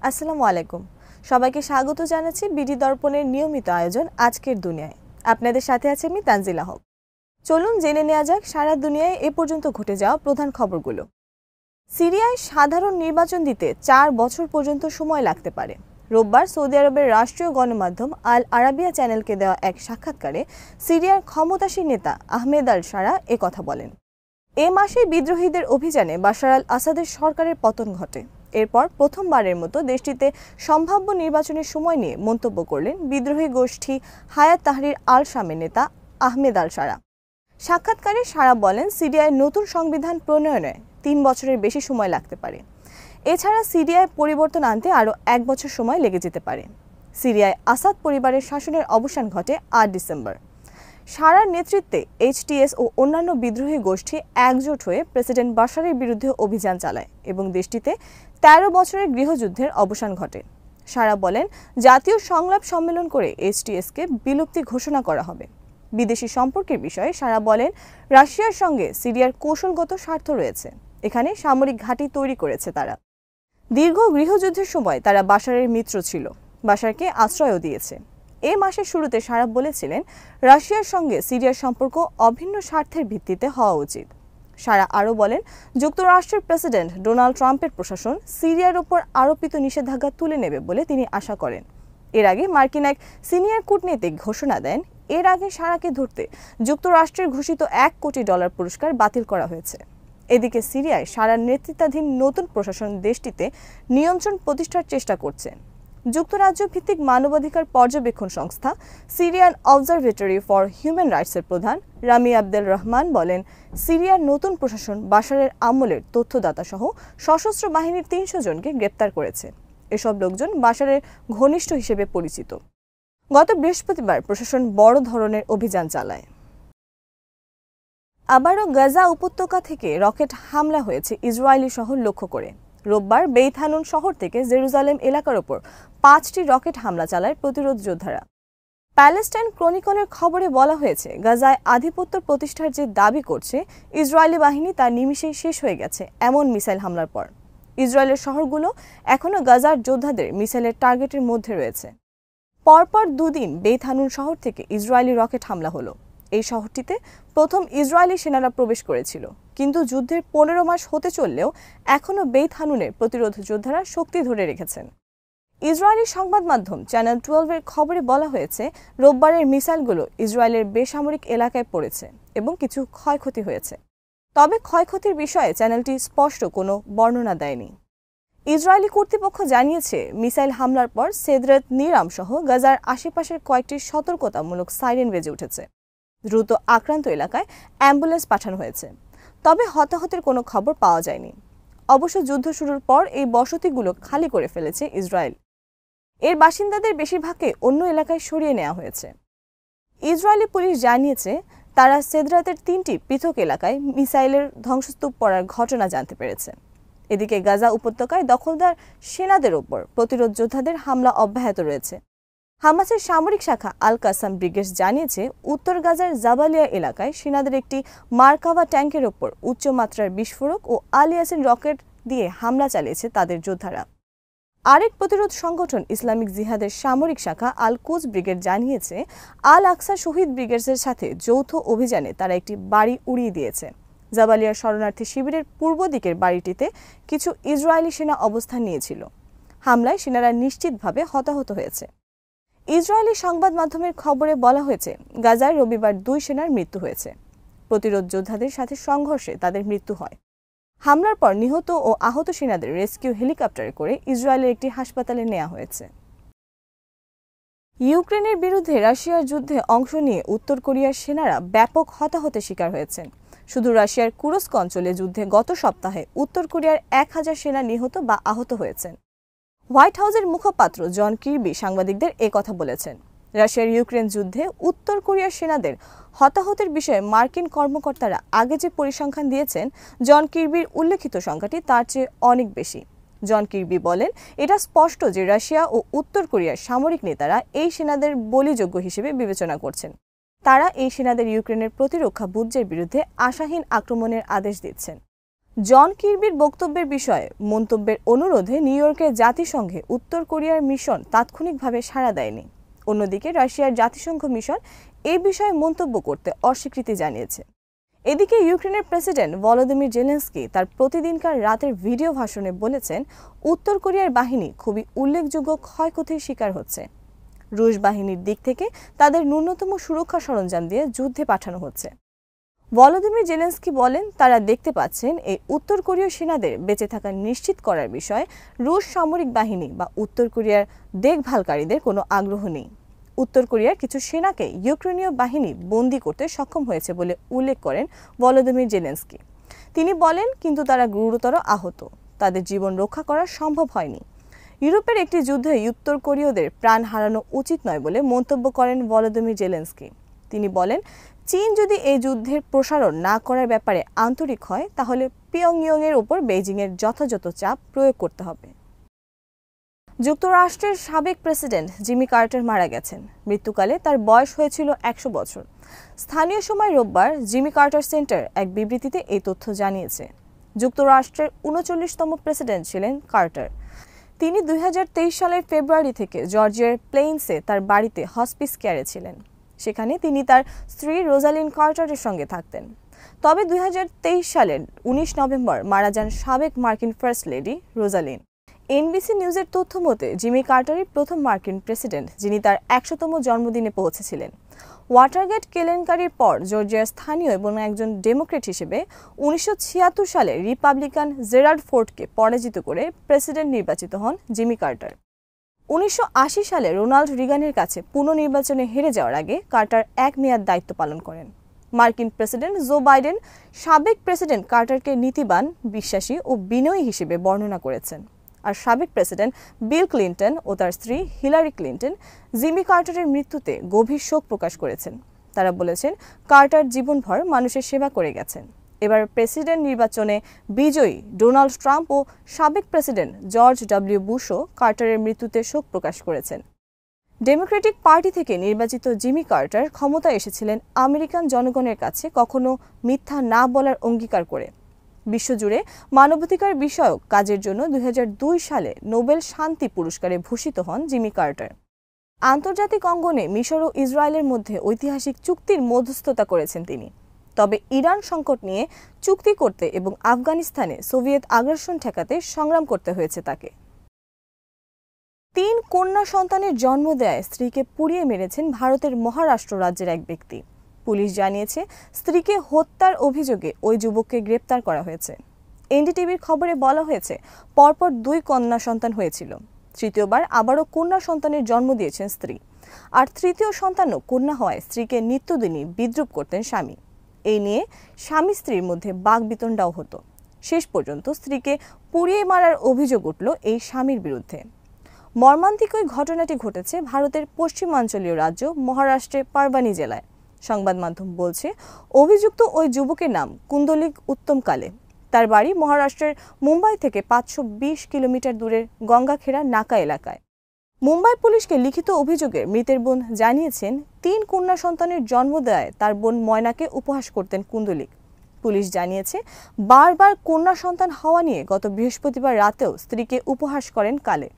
আসসালামু আলাইকুম। সবাইকে স্বাগত জানাচ্ছি বিডি দর্পণের নিয়মিত আয়োজন আজকের দুনিয়ায়। আপনাদের সাথে আছে আমি তানজিলা হক। চলুন জেনে নেওয়া যাক সারা দুনিয়ায় এ পর্যন্ত ঘটে যাওয়া প্রধান খবরগুলো। সিরিয়ায় সাধারণ নির্বাচন দিতে 4 বছর পর্যন্ত সময় লাগতে পারে। রোববার সৌদি আরবের রাষ্ট্রীয় গণমাধ্যম আল আরাবিয়া চ্যানেলকে দেওয়া এক সাক্ষাৎকারে সিরিয়ার ক্ষমতাসীন নেতা আহমেদ আল শারা কথা বলেন। এ মাসে বিদ্রোহীদের অভিযানে বাশার আল আসাদের সরকারের পতন ঘটে। এরপর প্রথমবারের মতো দেশটিতে সম্ভাব্য নির্বাচনের সময় নিয়ে মন্তব্য করলেন বিদ্রোহী গোষ্ঠী হায়াত তাহরির আল শামের নেতা আহমেদ আল শারা। সাক্ষাৎকারে শারা বলেন, সিরিয়ায় নতুন সংবিধান প্রণয়নে 3 বছরের বেশি সময় লাগতে পারে। এছাড়া সিরিয়ায় পরিবর্তন আনতে আরও 1 বছর সময় লেগে যেতে পারে। সিরিয়ায় আসাদ পরিবারের শাসনের অবসান ঘটে 8 ডিসেম্বর। শারার নেতৃত্বে এইচটিএস ও অন্যান্য বিদ্রোহী গোষ্ঠী একজোট হয়ে প্রেসিডেন্ট বাশারের বিরুদ্ধে অভিযান চালায় এবং দেশটিতে 13 বছরের গৃহযুদ্ধের অবসান ঘটে। শারা বলেন, জাতীয় সংলাপ সম্মেলন করে এইচটিএসকে বিলুপ্তি ঘোষণা করা হবে। বিদেশি সম্পর্কের বিষয়ে শারা বলেন, রাশিয়ার সঙ্গে সিরিয়ার কৌশলগত স্বার্থ রয়েছে। এখানে সামরিক ঘাঁটি তৈরি করেছে তারা। দীর্ঘ গৃহযুদ্ধের সময় তারা বাশারের মিত্র ছিল, বাশারকে আশ্রয়ও দিয়েছে। এ মাসের শুরুতে শারা বলেছিলেন, রাশিয়ার সঙ্গে সিরিয়ার সম্পর্ক অভিন্ন স্বার্থের ভিত্তিতে হওয়া উচিত। শারা আরও বলেন, যুক্তরাষ্ট্রের প্রেসিডেন্ট ডোনাল্ড ট্রাম্পের প্রশাসন সিরিয়ার ওপর আরোপিত নিষেধাজ্ঞা তুলে নেবে বলে তিনি আশা করেন। এর আগে মার্কিন এক সিনিয়র কূটনীতিক ঘোষণা দেন, এর আগে শারাকে ধরতে যুক্তরাষ্ট্রের ঘোষিত $1 কোটি পুরস্কার বাতিল করা হয়েছে। এদিকে সিরিয়ায় শারার নেতৃত্বাধীন নতুন প্রশাসন দেশটিতে নিয়ন্ত্রণ প্রতিষ্ঠার চেষ্টা করছে। যুক্তরাজ্য ভিত্তিক মানবাধিকার পর্যবেক্ষণ সংস্থা সিরিয়ান অবজারভেটরি ফর হিউম্যান রাইটসের প্রধান রামি আবদেল রহমান বলেন, সিরিয়ার নতুন প্রশাসন বাশারের আমলের তথ্যদাতা সহ সশস্ত্র বাহিনীর 300 জনকে গ্রেপ্তার করেছে। এসব লোকজন বাশারের ঘনিষ্ঠ হিসেবে পরিচিত। গত বৃহস্পতিবার প্রশাসন বড় ধরনের অভিযান চালায়। আবারও গাজা উপত্যকা থেকে রকেট হামলা হয়েছে ইসরায়েলি শহর লক্ষ্য করে। রোববার বেইত হানুন শহর থেকে জেরুজালেম এলাকার ওপর 5টি রকেট হামলা চালায় প্রতিরোধ যোদ্ধারা। প্যালেস্টাইন ক্রনিকলের খবরে বলা হয়েছে, গাজায় আধিপত্য প্রতিষ্ঠার যে দাবি করছে ইসরায়েলি বাহিনী তা নিমিষেই শেষ হয়ে গেছে এমন মিসাইল হামলার পর। ইসরায়েলের শহরগুলো এখনও গাজার যোদ্ধাদের মিসাইলের টার্গেটের মধ্যে রয়েছে। পরপর 2 দিন বেইত হানুন শহর থেকে ইসরায়েলি রকেট হামলা হলো। এই শহরটিতে প্রথম ইসরায়েলি সেনারা প্রবেশ করেছিল, কিন্তু যুদ্ধের 15 মাস হতে চললেও এখনও বেইত হানুনের প্রতিরোধ যোদ্ধারা শক্তি ধরে রেখেছেন। ইসরায়েলি সংবাদ মাধ্যম চ্যানেল 12-এর খবরে বলা হয়েছে, রোববারের মিসাইলগুলো ইসরায়েলের বেসামরিক এলাকায় পড়েছে এবং কিছু ক্ষয়ক্ষতি হয়েছে। তবে ক্ষয়ক্ষতির বিষয়ে চ্যানেলটি স্পষ্ট কোনো বর্ণনা দেয়নি। ইসরায়েলি কর্তৃপক্ষ জানিয়েছে, মিসাইল হামলার পর সেদরাত নিরাম সহ গাজার আশেপাশের কয়েকটি সতর্কতামূলক সাইরেন বেজে উঠেছে। দ্রুত আক্রান্ত এলাকায় অ্যাম্বুলেন্স পাঠানো হয়েছে, তবে হতাহতের কোনো খবর পাওয়া যায়নি। অবশ্য যুদ্ধ শুরুর পর এই বসতিগুলো খালি করে ফেলেছে ইসরায়েল। এর বাসিন্দাদের বেশিরভাগকে অন্য এলাকায় সরিয়ে নেওয়া হয়েছে। ইসরায়েলি পুলিশ জানিয়েছে, তারা সেদরাতের 3টি পৃথক এলাকায় মিসাইলের ধ্বংসস্তূপ পড়ার ঘটনা জানতে পেরেছে। এদিকে গাজা উপত্যকায় দখলদার সেনাদের ওপর প্রতিরোধ যোদ্ধাদের হামলা অব্যাহত রয়েছে। হামাসের সামরিক শাখা আল কাসাম ব্রিগেড জানিয়েছে, উত্তর গাজার জাবালিয়া এলাকায় সেনাদের একটি মার্কাভা ট্যাঙ্কের ওপর উচ্চমাত্রার বিস্ফোরক ও আল ইয়াসিন রকেট দিয়ে হামলা চালিয়েছে তাদের যোদ্ধারা। আরেক প্রতিরোধ সংগঠন ইসলামিক জিহাদের সামরিক শাখা আল কুজ ব্রিগেড জানিয়েছে, আল আকসা শহীদ ব্রিগেডের সাথে যৌথ অভিযানে তারা একটি বাড়ি উড়িয়ে দিয়েছে। জাবালিয়ার শরণার্থী শিবিরের পূর্ব দিকের বাড়িটিতে কিছু ইসরায়েলি সেনা অবস্থান নিয়েছিল। হামলায় সেনারা নিশ্চিতভাবে হতাহত হয়েছে। ইসরায়েলি সংবাদ মাধ্যমের খবরে বলা হয়েছে, গাজায় রবিবার 2 সেনার মৃত্যু হয়েছে। প্রতিরোধ যোদ্ধাদের সাথে সংঘর্ষে তাদের মৃত্যু হয়। হামলার পর নিহত ও আহত সেনাদের রেস্কিউ হেলিকপ্টারে করে ইসরায়েলের একটি হাসপাতালে নেওয়া হয়েছে। ইউক্রেনের বিরুদ্ধে রাশিয়ার যুদ্ধে অংশ নিয়ে উত্তর কোরিয়ার সেনারা ব্যাপক হতাহতের শিকার হয়েছেন। শুধু রাশিয়ার কুরস্ক অঞ্চলে যুদ্ধে গত সপ্তাহে উত্তর কোরিয়ার 1000 সেনা নিহত বা আহত হয়েছেন। হোয়াইট হাউসের মুখপাত্র জন কির্বি সাংবাদিকদের কথা বলেছেন। রাশিয়ার ইউক্রেন যুদ্ধে উত্তর কোরিয়ার সেনাদের হতাহতের বিষয়ে মার্কিন কর্মকর্তারা আগে যে পরিসংখ্যান দিয়েছেন, জন কির্বির উল্লেখিত সংখ্যাটি তার চেয়ে অনেক বেশি। জন কির্বি বলেন, এটা স্পষ্ট যে রাশিয়া ও উত্তর কোরিয়ার সামরিক নেতারা এই সেনাদের বলিযোগ্য হিসেবে বিবেচনা করছেন। তারা এই সেনাদের ইউক্রেনের প্রতিরক্ষা বুর্জের বিরুদ্ধে আশাহীন আক্রমণের আদেশ দিচ্ছেন। জন কির্বির বক্তব্যের বিষয়ে মন্তব্যের অনুরোধে নিউ ইয়র্কের জাতিসংঘে উত্তর কোরিয়ার মিশন তাৎক্ষণিকভাবে সাড়া দেয়নি। অন্যদিকে রাশিয়ার জাতিসংঘ মিশন এই বিষয়ে মন্তব্য করতে অস্বীকৃতি জানিয়েছে। এদিকে ইউক্রেনের প্রেসিডেন্ট ভলোদিমির জেলেনস্কি তার প্রতিদিনকার রাতের ভিডিও ভাষণে বলেছেন, উত্তর কোরিয়ার বাহিনী খুবই উল্লেখযোগ্য ক্ষয়ক্ষতির শিকার হচ্ছে। রুশ বাহিনীর দিক থেকে তাদের ন্যূনতম সুরক্ষা সরঞ্জাম দিয়ে যুদ্ধে পাঠানো হচ্ছে। ভলোদিমির জেলেনস্কি বলেন, তারা দেখতে পাচ্ছেন এই উত্তর কোরীয় সেনাদের বেঁচে থাকা নিশ্চিত করার বিষয়ে রুশ সামরিক বাহিনী বা উত্তর কোরিয়ার দেখভালকারীদের কোনো আগ্রহ নেই। উত্তর কোরিয়ার কিছু সেনাকে ইউক্রেনীয় বাহিনী বন্দী করতে সক্ষম হয়েছে বলে উল্লেখ করেন ভলোদিমির জেলেনস্কি। তিনি বলেন, কিন্তু তারা গুরুতর আহত, তাদের জীবন রক্ষা করা সম্ভব হয়নি। ইউরোপের একটি যুদ্ধে উত্তর কোরীয়দের প্রাণ হারানো উচিত নয় বলে মন্তব্য করেন ভলোদিমির জেলেনস্কি। তিনি বলেন, চীন যদি এই যুদ্ধের প্রসারণ না করার ব্যাপারে আন্তরিক হয় তাহলে পিয়ংইয়ংয়ের উপর বেইজিংয়ের যথাযথ চাপ প্রয়োগ করতে হবে। যুক্তরাষ্ট্রের সাবেক প্রেসিডেন্ট জিমি কার্টার মারা গেছেন। মৃত্যুকালে তার বয়স হয়েছিল 100 বছর। স্থানীয় সময় রোববার জিমি কার্টার সেন্টার এক বিবৃতিতে এই তথ্য জানিয়েছে। যুক্তরাষ্ট্রের 39তম প্রেসিডেন্ট ছিলেন কার্টার। তিনি 2023 সালের ফেব্রুয়ারি থেকে জর্জিয়ার প্লেইন্সে তার বাড়িতে হসপিস কেয়ারে ছিলেন। সেখানে তিনি তার স্ত্রী রোজালিন কার্টারের সঙ্গে থাকতেন। তবে 2023 সালের 19 নভেম্বর মারা যান সাবেক মার্কিন ফার্স্ট লেডি রোজালিন। এনবিসি নিউজের তথ্য মতে জিমি কার্টারই প্রথম মার্কিন প্রেসিডেন্ট যিনি তার 100তম জন্মদিনে পৌঁছেছিলেন। ওয়াটারগেট কেলেঙ্কারির পর জর্জিয়ার স্থানীয় এবং একজন ডেমোক্রেট হিসেবে 1976 সালে রিপাবলিকান জেরাল্ড ফোর্ডকে পরাজিত করে প্রেসিডেন্ট নির্বাচিত হন জিমি কার্টার। 1980 সালে রোনাল্ড রিগানের কাছে পুনর্নির্বাচনে হেরে যাওয়ার আগে কার্টার এক মেয়াদ দায়িত্ব পালন করেন। মার্কিন প্রেসিডেন্ট জো বাইডেন সাবেক প্রেসিডেন্ট কার্টারকে নীতিবান, বিশ্বাসী ও বিনয়ী হিসেবে বর্ণনা করেছেন। আর সাবেক প্রেসিডেন্ট বিল ক্লিন্টন ও তার স্ত্রী হিলারি ক্লিন্টন জিমি কার্টারের মৃত্যুতে গভীর শোক প্রকাশ করেছেন। তারা বলেছেন, কার্টার জীবনভর মানুষের সেবা করে গেছেন। এবার প্রেসিডেন্ট নির্বাচনে বিজয়ী ডোনাল্ড ট্রাম্প ও সাবেক প্রেসিডেন্ট জর্জ ডব্লিউ বুশও কার্টারের মৃত্যুতে শোক প্রকাশ করেছেন। ডেমোক্রেটিক পার্টি থেকে নির্বাচিত জিমি কার্টার ক্ষমতায় এসেছিলেন আমেরিকান জনগণের কাছে কখনো মিথ্যা না বলার অঙ্গীকার করে। বিশ্বজুড়ে মানবাধিকার বিষয়ক কাজের জন্য 2002 সালে নোবেল শান্তি পুরস্কারে ভূষিত হন জিমি কার্টার। আন্তর্জাতিক অঙ্গনে মিশর ও ইসরায়েলের মধ্যে ঐতিহাসিক চুক্তির মধ্যস্থতা করেছেন তিনি। তবে ইরান সংকট নিয়ে চুক্তি করতে এবং আফগানিস্তানে সোভিয়েত আগ্রাসন ঠেকাতে সংগ্রাম করতে হয়েছে তাকে। 3 কন্যা সন্তানের জন্ম দেয় স্ত্রীকে পুড়িয়ে মেরেছেন ভারতের মহারাষ্ট্র রাজ্যের এক ব্যক্তি। পুলিশ জানিয়েছে, স্ত্রীকে হত্যার অভিযোগে ওই যুবককে গ্রেপ্তার করা হয়েছে। এনডিটিভির খবরে বলা হয়েছে, পরপর 2 কন্যা সন্তান হয়েছিল। তৃতীয়বার আবারও কন্যা সন্তানের জন্ম দিয়েছেন স্ত্রী। আর তৃতীয় সন্তানও কন্যা হওয়ায় স্ত্রীকে নিত্যদিনই বিদ্রূপ করতেন স্বামী। এই নিয়ে স্বামী স্ত্রীর মধ্যে বাকবিতণ্ডাও হতো। শেষ পর্যন্ত স্ত্রীকে পুড়িয়ে মারার অভিযোগ উঠল এই স্বামীর বিরুদ্ধে। মর্মান্তিক ওই ঘটনাটি ঘটেছে ভারতের পশ্চিমাঞ্চলীয় রাজ্য মহারাষ্ট্রের পারবানি জেলায়। সংবাদ মাধ্যম বলছে, অভিযুক্ত ওই যুবকের নাম কুন্দলিক উত্তম কালে। তার বাড়ি মহারাষ্ট্রের মুম্বাই থেকে 520 কিলোমিটার দূরের গঙ্গাখেড়া নাকা এলাকায়। মুম্বাই পুলিশকে লিখিত অভিযোগে মৃতের বোন জানিয়েছেন, 3 কন্যা সন্তানের জন্ম দেয় তার বোন ময়নাকে উপহাস করতেন কুন্দলিক। পুলিশ জানিয়েছে, বারবার কন্যা সন্তান হওয়া নিয়ে গত বৃহস্পতিবার রাতেও স্ত্রীকে উপহাস করেন কালে।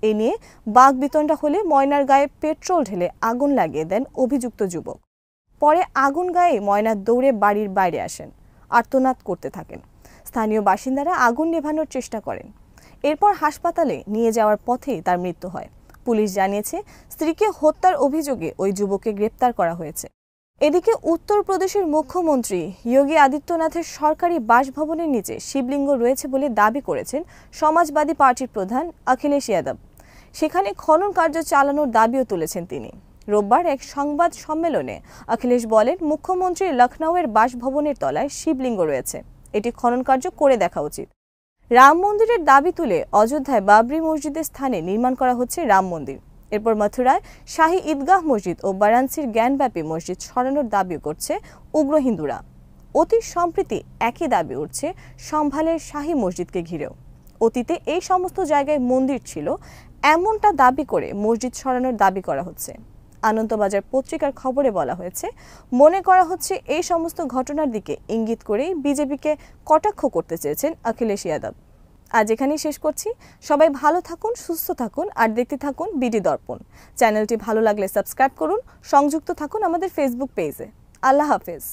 এ নিয়ে বাকবিতণ্ডা হলে ময়নার গায়ে পেট্রোল ঢেলে আগুন লাগিয়ে দেন অভিযুক্ত যুবক। পরে আগুন গায়ে ময়না দৌড়ে বাড়ির বাইরে আসেন, আর্তনাদ করতে থাকেন। স্থানীয় বাসিন্দারা আগুন নেভানোর চেষ্টা করেন। এরপর হাসপাতালে নিয়ে যাওয়ার পথেই তার মৃত্যু হয়। পুলিশ জানিয়েছে, স্ত্রীকে হত্যার অভিযোগে ওই যুবককে গ্রেপ্তার করা হয়েছে। এদিকে উত্তরপ্রদেশের মুখ্যমন্ত্রী যোগী আদিত্যনাথের সরকারি বাসভবনের নিচে শিবলিঙ্গ রয়েছে বলে দাবি করেছেন সমাজবাদী পার্টির প্রধান অখিলেশ যাদব। সেখানে খনন কার্য চালানোর দাবিও তুলেছেন তিনি। রোববার এক সংবাদ সম্মেলনে অখিলেশ বলেন, মুখ্যমন্ত্রীর লখনউয়ের বাসভবনের তলায় শিবলিঙ্গ রয়েছে, এটি খনন কার্য করে দেখা উচিত। রাম মন্দিরের দাবি তুলে অযোধ্যায় বাবরি মসজিদের স্থানে নির্মাণ করা হচ্ছে রাম মন্দির। এরপর মথুরায় শাহী ঈদগাহ মসজিদ ও বারাণসীর জ্ঞানব্যাপী মসজিদ সরানোর দাবি করছে উগ্র হিন্দুরা। অতি সম্প্রতি একই দাবি উঠছে সম্ভালের শাহী মসজিদকে ঘিরেও। অতীতে এই সমস্ত জায়গায় মন্দির ছিল এমনটা দাবি করে মসজিদ সরানোর দাবি করা হচ্ছে। আনন্দবাজার পত্রিকার খবরে বলা হয়েছে, মনে করা হচ্ছে এই সমস্ত ঘটনার দিকে ইঙ্গিত করেই বিজেপিকে কটাক্ষ করতে চেয়েছেন অখিলেশ যাদব। আজ এখানেই শেষ করছি। সবাই ভালো থাকুন, সুস্থ থাকুন আর দেখতে থাকুন বিডি দর্পণ। চ্যানেলটি ভালো লাগলে সাবস্ক্রাইব করুন, সংযুক্ত থাকুন আমাদের ফেসবুক পেজে। আল্লাহ হাফেজ।